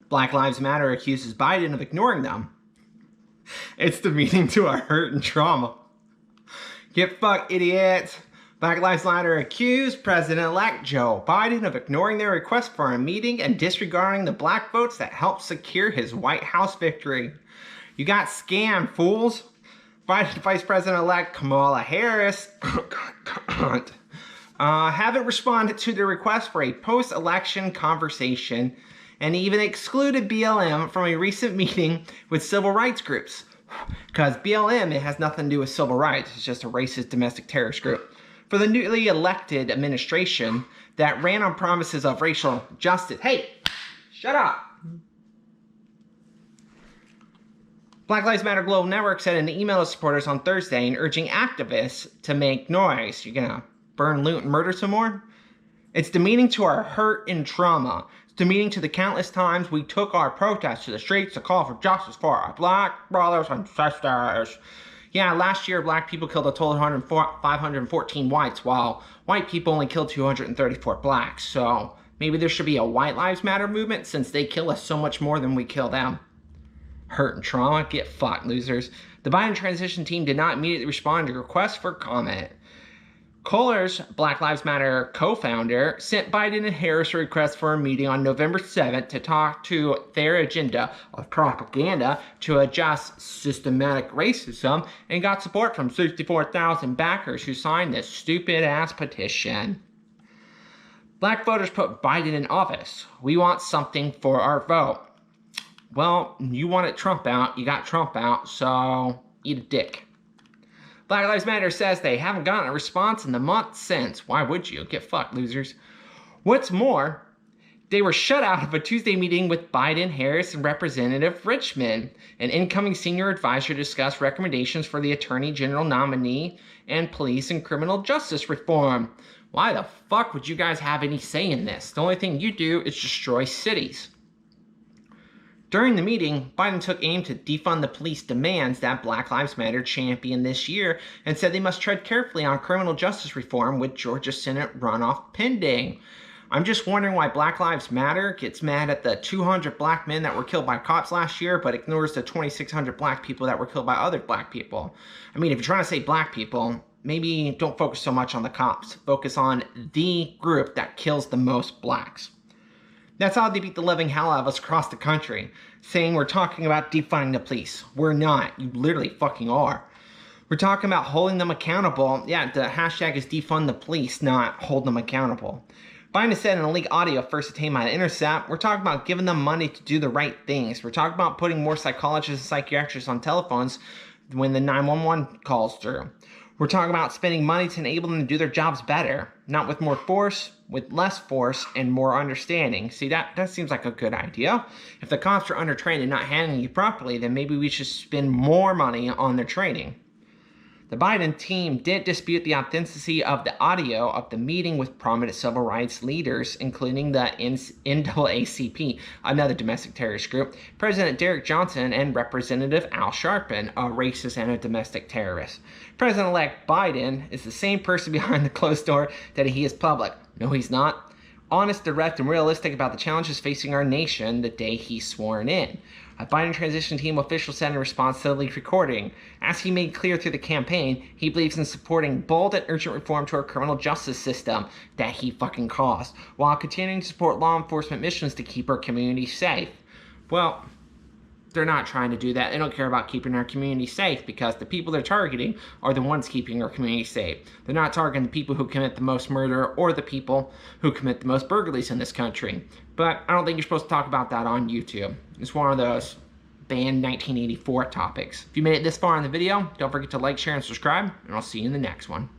Black Lives Matter accuses Biden of ignoring them. It's demeaning to our hurt and trauma. Get fucked, idiots. Black Lives Matter accused President-elect Joe Biden of ignoring their request for a meeting and disregarding the black votes that helped secure his White House victory. You got scammed, fools. Vice President-elect Kamala Harris haven't responded to the request for a post-election conversation and even excluded BLM from a recent meeting with civil rights groups. Because BLM, it has nothing to do with civil rights. It's just a racist domestic terrorist group. For the newly elected administration that ran on promises of racial justice. Hey, shut up. Black Lives Matter Global Network said in an email to supporters on Thursday and urging activists to make noise. You gonna burn, loot, and murder some more? It's demeaning to our hurt and trauma. It's demeaning to the countless times we took our protests to the streets to call for justice for our black brothers and sisters. Yeah, last year black people killed a total of 514 whites, while white people only killed 234 blacks. So maybe there should be a White Lives Matter movement since they kill us so much more than we kill them. Hurt and trauma? Get fucked, losers. The Biden transition team did not immediately respond to requests for comment. Kohler's Black Lives Matter co-founder sent Biden and Harris a request for a meeting on November 7th to talk to their agenda of propaganda to adjust systematic racism and got support from 64,000 backers who signed this stupid-ass petition. Black voters put Biden in office. We want something for our vote. Well, you wanted Trump out, you got Trump out, so eat a dick. Black Lives Matter says they haven't gotten a response in the month since. Why would you? Get fucked, losers. What's more, they were shut out of a Tuesday meeting with Biden, Harris, and Representative Richmond, an incoming senior advisor, to discuss recommendations for the Attorney General nominee and police and criminal justice reform. Why the fuck would you guys have any say in this? The only thing you do is destroy cities. During the meeting, Biden took aim to defund the police demands that Black Lives Matter championed this year and said they must tread carefully on criminal justice reform with Georgia Senate runoff pending. I'm just wondering why Black Lives Matter gets mad at the 200 black men that were killed by cops last year, but ignores the 2,600 black people that were killed by other black people. I mean, if you're trying to say black people, maybe don't focus so much on the cops. Focus on the group that kills the most blacks. That's how they beat the living hell out of us across the country, saying we're talking about defunding the police. We're not. You literally fucking are. We're talking about holding them accountable. Yeah, the hashtag is defund the police, not hold them accountable. Biden said in a leaked audio first obtained by The Intercept, we're talking about giving them money to do the right things. We're talking about putting more psychologists and psychiatrists on telephones when the 911 calls through. We're talking about spending money to enable them to do their jobs better, not with more force, with less force, and more understanding. See, that seems like a good idea. If the cops are undertrained and not handling you properly, then maybe we should spend more money on their training. The Biden team did dispute the authenticity of the audio of the meeting with prominent civil rights leaders, including the NAACP, another domestic terrorist group, President Derek Johnson, and Representative Al Sharpton, a racist and a domestic terrorist. President-elect Biden is the same person behind the closed door that he is public. No, he's not. Honest, direct, and realistic about the challenges facing our nation the day he's sworn in. A Biden transition team official said in response to the leaked recording, as he made clear through the campaign, he believes in supporting bold and urgent reform to our criminal justice system that he fucking caused, while continuing to support law enforcement missions to keep our community safe. Well, they're not trying to do that. They don't care about keeping our community safe because the people they're targeting are the ones keeping our community safe. They're not targeting the people who commit the most murder or the people who commit the most burglaries in this country. But I don't think you're supposed to talk about that on YouTube. It's one of those banned 1984 topics. If you made it this far in the video, don't forget to like, share, and subscribe, and I'll see you in the next one.